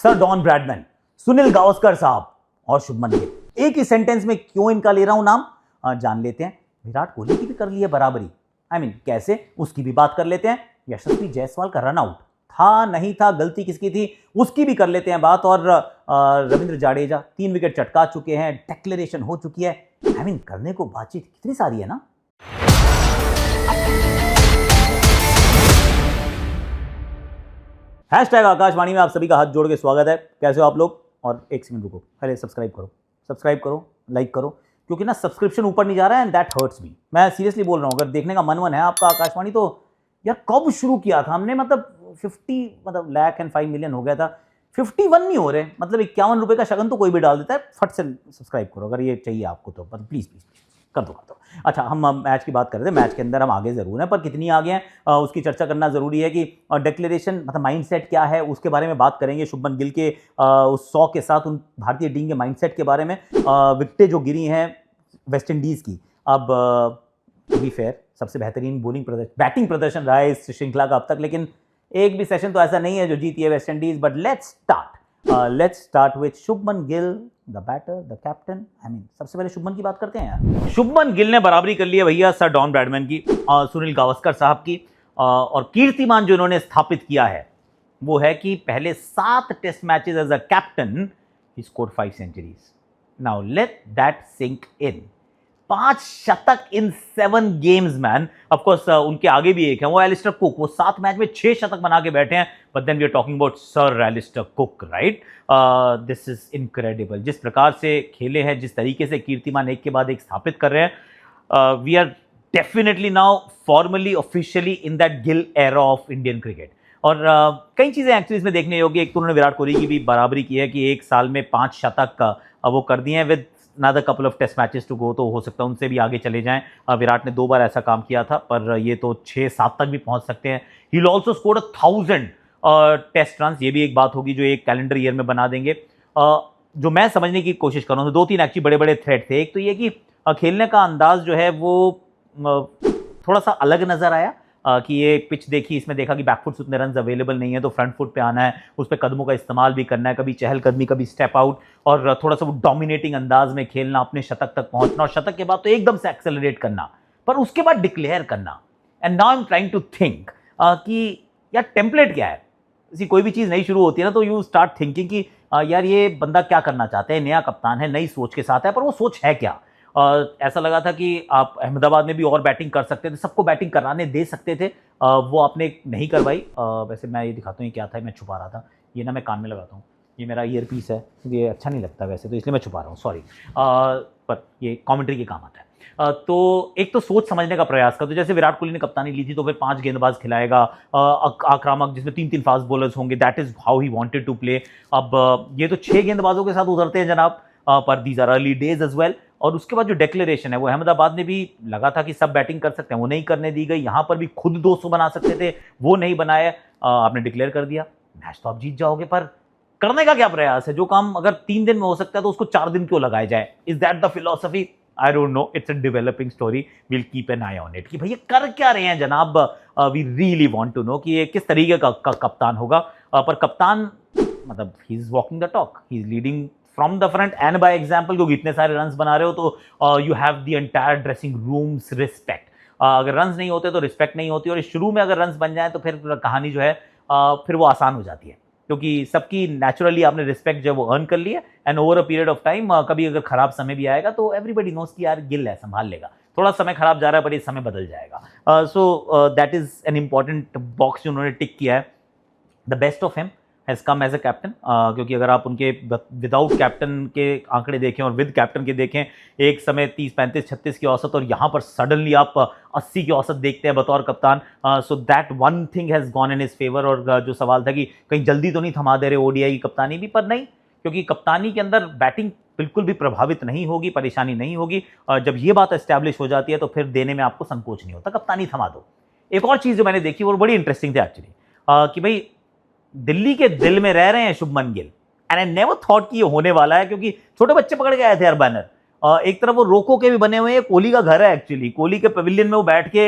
Sir Don Bradman, Sunil Gavaskar साहब और शुभमन गिल, एक ही सेंटेंस में क्यों इनका ले रहा हूं नाम, जान लेते हैं। विराट कोहली की भी कर ली है बराबरी। कैसे, उसकी भी बात कर लेते हैं। यशस्वी जायसवाल का रन आउट था नहीं था, गलती किसकी थी, उसकी भी कर लेते हैं बात। और रविंद्र जाडेजा 3 विकेट चटका चुके हैं, डिक्लेरेशन हो चुकी है। करने को बातचीत कितनी सारी है ना। हैशटैग आकाशवाणी में आप सभी का हाथ जोड़ के स्वागत है। कैसे हो आप लोग? और एक सेकंड रुको, पहले सब्सक्राइब करो, लाइक करो, क्योंकि ना सब्सक्रिप्शन ऊपर नहीं जा रहा है एंड दैट हर्ट्स मी। मैं सीरियसली बोल रहा हूँ, अगर देखने का मन है आपका आकाशवाणी तो यार कब शुरू किया था हमने, 50 लाख एंड 5 मिलियन हो गया था, 51 नहीं हो रहे, 51 रुपए का शगन तो कोई भी डाल देता है। फट से सब्सक्राइब करो अगर ये चाहिए आपको तो, प्लीज कर दो। अच्छा, हम मैच की बात कर रहे थे। मैच के अंदर हम आगे जरूर हैं, पर कितनी आगे हैं उसकी चर्चा करना जरूरी है कि डिक्लेरेशन माइंडसेट क्या है उसके बारे में बात करेंगे। शुभमन गिल के उस 100 के साथ उन भारतीय टीम के माइंडसेट के बारे में, विकेटें जो गिरी हैं वेस्ट इंडीज की। अब टू बी फेयर, सबसे बेहतरीन बैटिंग प्रदर्शन रहा है इस श्रृंखला का अब तक, लेकिन एक भी सेशन तो ऐसा नहीं है जो जीती है West Indies. But let's start with Shubman Gill, the batter, the captain. सबसे पहले शुभमन की बात करते हैं यार। शुभमन गिल ने बराबरी कर ली है भैया सर डॉन ब्रैडमैन की और सुनील गावस्कर साहब की, और कीर्तिमान जो इन्होंने स्थापित किया है वो है कि पहले 7 test matches as a captain ही scored 5 centuries. Now let that sink in. 5 शतक in 7 games man. Of course उनके आगे भी एक है, वो एलिस्टर कुक, वो 7 मैच में 6 शतक बना के बैठे हैं। But then we are talking about sir Alastair Cook, right? This is incredible. जिस प्रकार से खेले हैं, जिस तरीके से कीर्तिमान एक के बाद एक स्थापित कर रहे हैं, we are definitely now formally officially in that Gill era of Indian cricket. और कई चीजें एक्चुअली इसमें देखने योग्य। एक तो उन्होंने विराट कोहली की भी बराबरी की है कि एक साल में 5 शतक वो कर दिए हैं with another couple of test matches to go, तो हो सकता है उनसे भी आगे चले जाएं। विराट ने 2 बार ऐसा काम किया था, पर ये तो 6-7 तक भी पहुंच सकते हैं। He will also score 1000 test run, ये भी एक बात होगी जो एक कैलेंडर ईयर में बना देंगे। जो मैं समझने की कोशिश कर रहा हूँ, 2-3 एक्चुअली बड़े बड़े थ्रेड थे। एक तो ये कि खेलने का अंदाज जो है वो थोड़ा सा अलग नजर आया, कि ये पिच देखी, इसमें देखा कि बैकफुट से उतने रन अवेलेबल नहीं है, तो फ्रंट फुट पे आना है, उस पर कदमों का इस्तेमाल भी करना है, कभी चहलकदमी, कभी स्टेप आउट, और थोड़ा सा वो डोमिनेटिंग अंदाज में खेलना, अपने शतक तक पहुंचना, और शतक के बाद तो एकदम से एक्सेलरेट करना, पर उसके बाद डिक्लेयर करना। And now I am trying to think कि यार टेम्पलेट क्या है। कोई भी चीज़ नई शुरू होती है ना, तो यू स्टार्ट थिंकिंग कि यार ये बंदा क्या करना चाहते हैं, नया कप्तान है, नई सोच के साथ है, पर वो सोच है क्या। ऐसा लगा था कि आप अहमदाबाद में भी और बैटिंग कर सकते थे, सबको बैटिंग कराने दे सकते थे, वो आपने नहीं करवाई। वैसे मैं ये दिखाता हूँ, ये क्या था, मैं छुपा रहा था, ये ना मैं कान में लगाता हूँ, ये मेरा ईयर पीस है, ये अच्छा नहीं लगता वैसे, तो इसलिए मैं छुपा रहा हूँ, सॉरी। पर ये कॉमेंट्री के काम आता है। तो एक तो सोच समझने का प्रयास कर, तो जैसे विराट कोहली ने कप्तानी ली थी तो फिर 5 गेंदबाज खिलाएगा, आक्रामक, जिसमें 3-3 फास्ट बॉलर्स होंगे, that is how he wanted to play. अब ये तो 6 गेंदबाजों के साथ उतरते हैं जनाब, पर these are early days as well. और उसके बाद जो डिक्लेरेशन है, वो अहमदाबाद में भी लगा था कि सब बैटिंग कर सकते हैं, वो नहीं करने दी गई। यहां पर भी खुद 200 बना सकते थे, वो नहीं बनाए, आपने डिक्लेयर कर दिया, मैच तो आप जीत जाओगे। पर करने का क्या प्रयास है? जो काम अगर 3 दिन में हो सकता है तो उसको 4 दिन क्यों लगाया जाए? Is that the philosophy? I don't know, it's a developing story, will keep an eye on it कि भैया कर क्या रहे हैं जनाब। We really want to know कि ये किस तरीके का कप्तान होगा। पर कप्तान ही is walking the talk, he is leading from the front and by example, क्योंकि इतने सारे रन्स बना रहे हो तो you have the entire dressing rooms respect. अगर रन्स नहीं होते तो रिस्पेक्ट नहीं होती, और शुरू में अगर रन्स बन जाए तो फिर कहानी जो है फिर वो आसान हो जाती है, क्योंकि सबकी नेचुरली आपने रिस्पेक्ट जो वो अर्न कर ली है। And over a period of time कभी अगर खराब समय भी आएगा तो एवरीबडी नोस कि यार गिल है, संभाल लेगा, थोड़ा समय खराब जा रहा है पर ये समय बदल जाएगा। So that is an important box जो उन्होंने टिक किया है। The best of him has come as a captain, क्योंकि अगर आप उनके विदाउट कैप्टन के आंकड़े देखें और विद कैप्टन के देखें, एक समय 30, 35, 36 की औसत, और यहाँ पर सडनली आप 80 की औसत देखते हैं बतौर कप्तान। So that one thing has gone in his favour. और जो सवाल था कि कहीं जल्दी तो नहीं थमा दे रहे ओडीआई की कप्तानी भी, पर नहीं, क्योंकि कप्तानी के अंदर बैटिंग बिल्कुल भी प्रभावित नहीं होगी, परेशानी नहीं होगी। जब ये बात एस्टैब्लिश हो जाती है तो फिर देने में आपको संकोच नहीं होता, कप्तानी थमा दो। एक और चीज़ जो मैंने देखी वो बड़ी इंटरेस्टिंग थी एक्चुअली, कि भाई दिल्ली के दिल में रह रहे हैं Shubman Gill, and I never thought कि ये होने वाला है, क्योंकि छोटे बच्चे पकड़ के आए थे यार बैनर। एक तरफ वो रोको के भी बने हुए हैं, कोहली का घर है एक्चुअली, कोहली के पवेलियन में वो बैठ के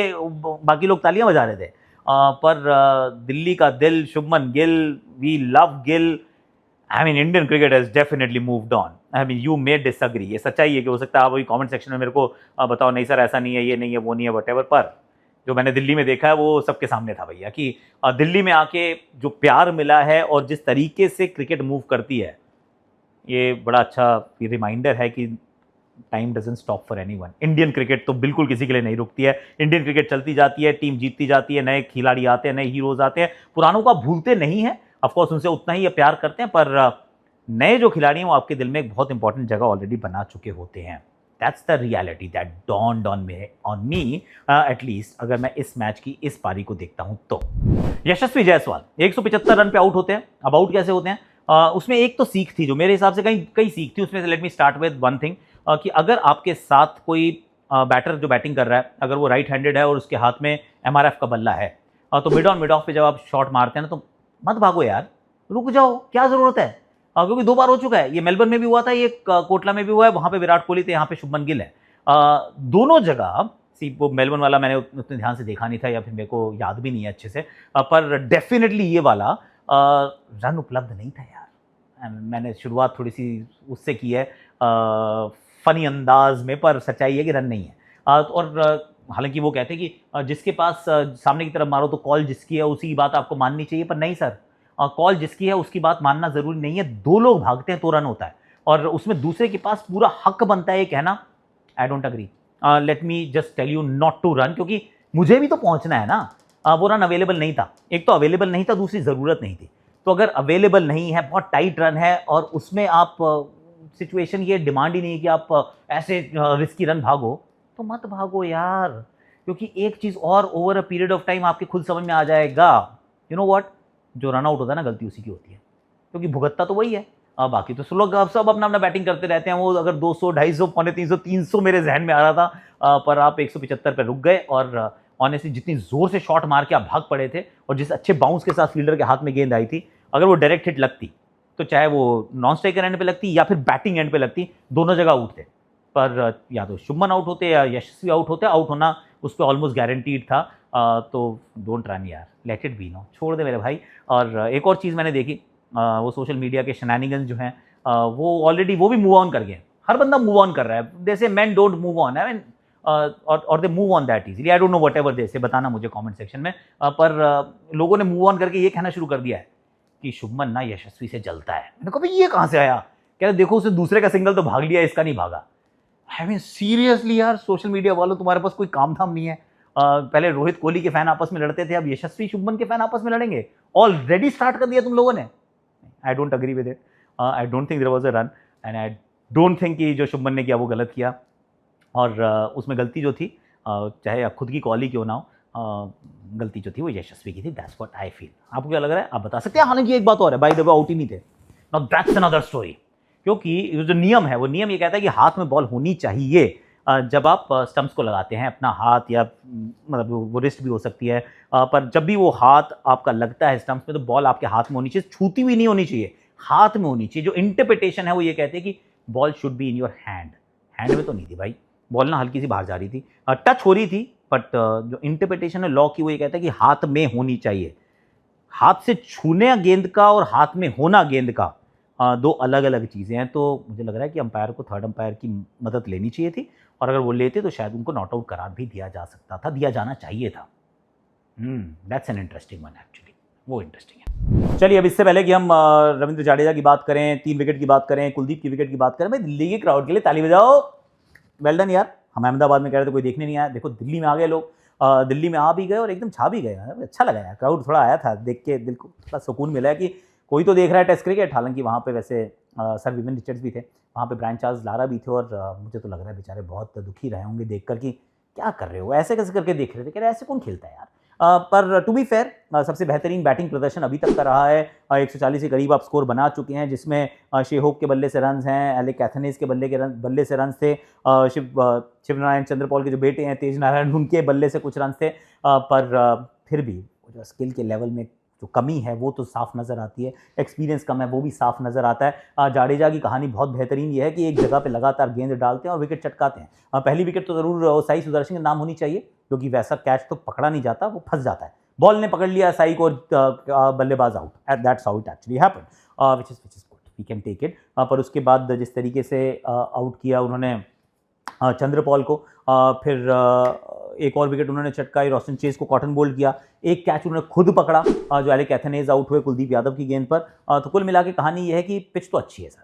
बाकी लोग तालियां बजा रहे थे। पर दिल्ली का दिल Shubman Gill, we love Gill, I mean Indian cricket has definitely moved on. I mean you may disagree, ये सच्चाई है कि हो सकता है आप वही कमेंट सेक्शन में मेरे को बताओ नहीं सर ऐसा नहीं है, ये नहीं है, वो नहीं है, वटेवर। पर जो मैंने दिल्ली में देखा है वो सबके सामने था भैया कि दिल्ली में आके जो प्यार मिला है और जिस तरीके से क्रिकेट मूव करती है, ये बड़ा अच्छा रिमाइंडर है कि time doesn't stop for anyone. Indian cricket तो बिल्कुल किसी के लिए नहीं रुकती है। इंडियन क्रिकेट चलती जाती है, टीम जीतती जाती है, नए खिलाड़ी आते हैं, नए हीरोज आते हैं। पुरानों को आप भूलते नहीं हैं, ऑफकोर्स उनसे उतना ही प्यार करते हैं, पर नए जो खिलाड़ी हैं वो आपके दिल में एक बहुत इंपॉर्टेंट जगह ऑलरेडी बना चुके होते हैं। That's the reality that dawned on me at least, अगर मैं इस मैच की इस पारी को देखता हूं तो। यशस्वी जायसवाल 175 रन पे आउट होते हैं। अब आउट कैसे होते हैं, उसमें एक तो सीख थी जो मेरे हिसाब से कई सीख थी। उसमें से let me start with one thing कि अगर आपके साथ कोई बैटर जो बैटिंग कर रहा है, अगर वो राइट हैंडेड है और उसके हाथ में MRF का बल्ला है, तो मिड ऑन मिड ऑफ पे जब आप शॉट मारते हैं ना तो मत भागो यार, रुक जाओ, क्या जरूरत है। क्योंकि 2 बार हो चुका है, ये मेलबर्न में भी हुआ था, ये कोटला में भी हुआ है, वहां पे विराट कोहली थे, यहाँ पे शुभमन गिल है। दोनों जगह वो मेलबर्न वाला मैंने उतने ध्यान से देखा नहीं था या फिर मेरे को याद भी नहीं है अच्छे से, पर डेफिनेटली ये वाला रन उपलब्ध नहीं था यार। मैंने शुरुआत थोड़ी सी उससे की है फनी अंदाज में, पर सच्चाई है कि रन नहीं है। और हालांकि वो कहते हैं कि जिसके पास सामने की तरफ मारो तो कॉल जिसकी है उसी की बात आपको माननी चाहिए, पर नहीं सर, कॉल जिसकी है उसकी बात मानना जरूरी नहीं है। 2 लोग भागते हैं तो रन होता है, और उसमें दूसरे के पास पूरा हक बनता है ये कहना I don't agree, let me just tell you not to run, क्योंकि मुझे भी तो पहुंचना है ना। वो रन अवेलेबल नहीं था, एक तो अवेलेबल नहीं था, दूसरी ज़रूरत नहीं थी। तो अगर अवेलेबल नहीं है, बहुत टाइट रन है और उसमें आप सिचुएशन ये डिमांड ही नहीं है कि आप ऐसे रिस्की रन भागो, तो मत भागो यार। क्योंकि एक चीज़ और over a period of time आपके खुद समझ में आ जाएगा, यू नो व्हाट, जो रन आउट होता है ना गलती उसी की होती है, क्योंकि भुगतता तो वही है। बाकी तो लोग सब अपना अपना बैटिंग करते रहते हैं। वो अगर 200, 250, पौने 300, 300 मेरे जहन में आ रहा था, पर आप 175 पे रुक गए। और ऑनेस्टली जितनी जोर से शॉट मार के आप भाग पड़े थे और जिस अच्छे बाउंस के साथ फील्डर के हाथ में गेंद आई थी, अगर वो डायरेक्ट हिट लगती तो चाहे वो नॉन स्ट्राइकर एंड पे लगती या फिर बैटिंग एंड पे लगती, दोनों जगह आउट थे। पर या तो शुभमन आउट होते या यशस्वी आउट होते, आउट होना उस पर ऑलमोस्ट गारंटीड था। तो डोंट रन यार, लेट इट बी नो, छोड़ दे मेरे भाई। और एक और चीज़ मैंने देखी, वो सोशल मीडिया के शेनानिगंस जो हैं वो ऑलरेडी वो भी मूव ऑन कर गए। हर बंदा मूव ऑन कर रहा है, जैसे man don't move on, I mean और they move on that easily, I don't know whatever they say, बताना मुझे कमेंट सेक्शन में। पर लोगों ने मूव ऑन करके ये कहना शुरू कर दिया है कि शुभमन ना यशस्वी से जलता है। मैंने कहा भाई ये कहाँ से आया, कह रहे देखो उसे दूसरे का सिंगल तो भाग लिया, इसका नहीं भागा। आई मीन सीरियसली यार, सोशल मीडिया वालों तुम्हारे पास कोई काम धाम नहीं है। पहले रोहित कोहली के फैन आपस में लड़ते थे, अब यशस्वी शुभमन के फैन आपस में लड़ेंगे, ऑलरेडी स्टार्ट कर दिया तुम लोगों ने। I don't agree with it, I don't think there was a run and I don't think कि जो शुभमन ने किया वो गलत किया। और उसमें गलती जो थी, चाहे खुद की कॉल ही क्यों ना हो, गलती जो थी वो यशस्वी की थी। That's what I feel. आपको क्या लग रहा है आप बता सकते हैं। हालांकि एक बात और है, बाय द वे आउट ही नहीं थे, नाउ दैट्स अनदर स्टोरी। क्योंकि जो नियम है वो नियम ये कहता है कि हाथ में बॉल होनी चाहिए जब आप स्टंप्स को लगाते हैं अपना हाथ, या मतलब वो रिस्ट भी हो सकती है, पर जब भी वो हाथ आपका लगता है स्टंप्स में तो बॉल आपके हाथ में होनी चाहिए, छूती हुई नहीं होनी चाहिए, हाथ में होनी चाहिए। जो इंटरप्रिटेशन है वो ये कहते हैं कि ball should be in your hand. Hand में तो नहीं थी भाई, बॉल ना हल्की सी बाहर जा रही थी, टच हो रही थी, बट जो इंटरप्रिटेशन है लॉ की वो ये कहता है कि हाथ में होनी चाहिए। हाथ से छूने गेंद का और हाथ में होना गेंद का 2 अलग अलग चीज़ें हैं। तो मुझे लग रहा है कि अंपायर को थर्ड अंपायर की मदद लेनी चाहिए थी, और अगर वो लेते तो शायद उनको नॉट आउट करार भी दिया जा सकता था, दिया जाना चाहिए था। That's an interesting one actually, वो इंटरेस्टिंग है। चलिए अब इससे पहले कि हम रविंद्र जाडेजा की बात करें, 3 विकेट की बात करें, कुलदीप की विकेट की बात करें, भाई दिल्ली के क्राउड के लिए ताली बजाओ, वेल डन यार। हम अहमदाबाद में कह रहे थे कोई देखने नहीं आया, देखो दिल्ली में आ गए लोग, दिल्ली में आ भी गए और एकदम छा भी गए। अच्छा लगा यार, क्राउड थोड़ा आया था, देख के दिल को थोड़ा सुकून मिला कि कोई तो देख रहा है टेस्ट क्रिकेट। हालांकि वहाँ पे वैसे सर विविन रिचर्ड्स भी थे, वहाँ पे ब्रायन चार्ल्स लारा भी थे, और मुझे तो लग रहा है बेचारे बहुत दुखी रहे होंगे देखकर कि क्या कर रहे हो, ऐसे कैसे करके देख रहे थे, कह रहे ऐसे कौन खेलता है यार। पर टू बी फेयर सबसे बेहतरीन बैटिंग प्रदर्शन अभी तक का रहा है। 140 के करीब आप स्कोर बना चुके हैं, जिसमें शेहोप के बल्ले से रन्स हैं, एलेक कैथनेस के बल्ले से रन्स थे, शिवनारायण चंद्रपॉल के जो बेटे हैं तेज नारायण, उनके बल्ले से कुछ रन्स थे। पर फिर भी जो स्किल के लेवल में जो कमी है वो तो साफ नज़र आती है, एक्सपीरियंस कम है वो भी साफ नज़र आता है। जाडेजा की कहानी बहुत बेहतरीन ये है कि एक जगह पे लगातार गेंद डालते हैं और विकेट चटकाते हैं। पहली विकेट तो ज़रूर साई सुदर्शन के नाम होनी चाहिए, क्योंकि वैसा कैच तो पकड़ा नहीं जाता, वो फंस जाता है। बॉल ने पकड़ लिया साई को, बल्लेबाज out, that's how it actually happened, which is good. We can take it. पर उसके बाद जिस तरीके से आउट किया उन्होंने चंद्रपॉल को, फिर एक और विकेट उन्होंने चटकाई, रोस्टन चेस को कॉटन बोल्ड किया, एक कैच उन्होंने खुद पकड़ा जो एलेक एथनेज आउट हुए कुलदीप यादव की गेंद पर। तो कुल मिला के कहानी ये है कि पिच तो अच्छी है सर,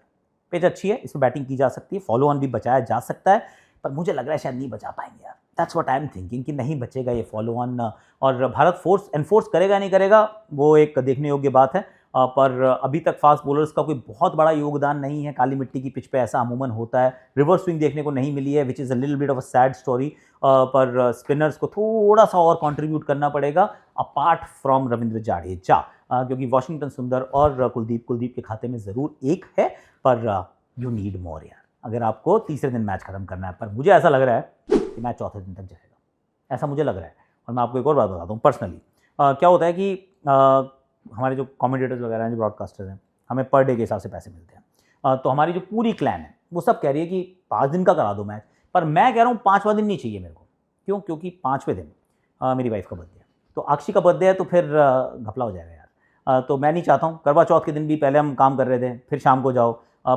पिच अच्छी है, इसमें बैटिंग की जा सकती है, फॉलो ऑन भी बचाया जा सकता है, पर मुझे लग रहा है शायद नहीं बचा पाएंगे यार। That's what I am thinking कि नहीं बचेगा ये फॉलो ऑन, और भारत फोर्स एनफोर्स करेगा नहीं करेगा वो एक देखने योग्य बात है। पर अभी तक फास्ट बॉलर्स का कोई बहुत बड़ा योगदान नहीं है, काली मिट्टी की पिच पे ऐसा अमूमन होता है, रिवर्स स्विंग देखने को नहीं मिली है, which is a little bit of a sad story. पर स्पिनर्स को थोड़ा सा और कंट्रीब्यूट करना पड़ेगा अपार्ट फ्रॉम रविंद्र जाडेजा, क्योंकि वॉशिंगटन सुंदर और कुलदीप के खाते में ज़रूर एक है, पर यू नीड मोर यार अगर आपको तीसरे दिन मैच खत्म करना है। पर मुझे ऐसा लग रहा है कि मैच चौथे दिन तक जाएगा, ऐसा मुझे लग रहा है। और मैं आपको एक और बात बताता हूँ पर्सनली, क्या होता है कि हमारे जो कमेंटेटर्स वगैरह हैं, जो ब्रॉडकास्टर्स हैं, हमें पर डे के हिसाब से पैसे मिलते हैं। तो हमारी जो पूरी क्लैन है वो सब कह रही है कि 5 दिन का करा दो मैच, पर मैं कह रहा हूँ 5वां दिन नहीं चाहिए मेरे को। क्यों? क्योंकि 5वें दिन मेरी वाइफ का बर्थडे है, तो अक्षी का बर्थडे है, तो फिर घपला हो जाएगा यार। तो मैं नहीं चाहता हूँ, करवा चौथ के दिन भी पहले हम काम कर रहे थे, फिर शाम को जाओ,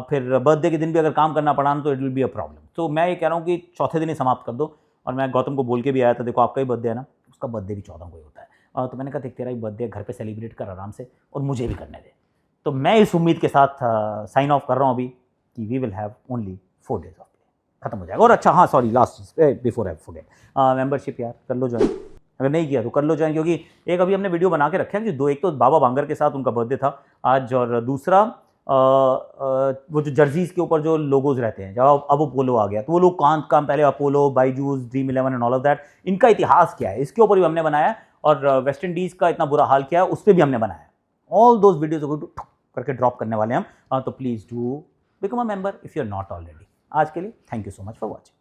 फिर बर्थडे के दिन भी अगर काम करना पड़ा ना तो it will be a problem. तो मैं ये कह रहा हूँ कि चौथे दिन ही समाप्त कर दो। और मैं गौतम को बोल के भी आया था, देखो आपका ही बर्थडे है ना, उसका बर्थडे भी 14 को ही होता है। तो मैंने कहा देख तेरा ही बर्थडे घर पे सेलिब्रेट कर आराम से, और मुझे भी करने दे। तो मैं इस उम्मीद के साथ साइन ऑफ कर रहा हूँ अभी कि we will have only 4 days of play, खत्म हो जाएगा। और अच्छा हाँ sorry, last before I forget, membership यार कर लो ज्वाइन, अगर नहीं किया तो कर लो ज्वाइन, क्योंकि एक अभी हमने वीडियो बना के रखे हैं कि एक तो बाबा बांगर के साथ उनका बर्थडे था आज, और दूसरा वो जो जर्सीज के ऊपर जो लोगोज रहते हैं, जब अब अपोलो आ गया तो वो लोग काम पहले Apollo, Byju's, dream 11 and all of that, इनका इतिहास क्या है इसके ऊपर भी हमने बनाया। और वेस्ट इंडीज़ का इतना बुरा हाल क्या है उस पर भी हमने बनाया। ऑल दोज वीडियोज करके ड्रॉप करने वाले हम। तो please do become a member if you are not already. आज के लिए thank you so much for watching.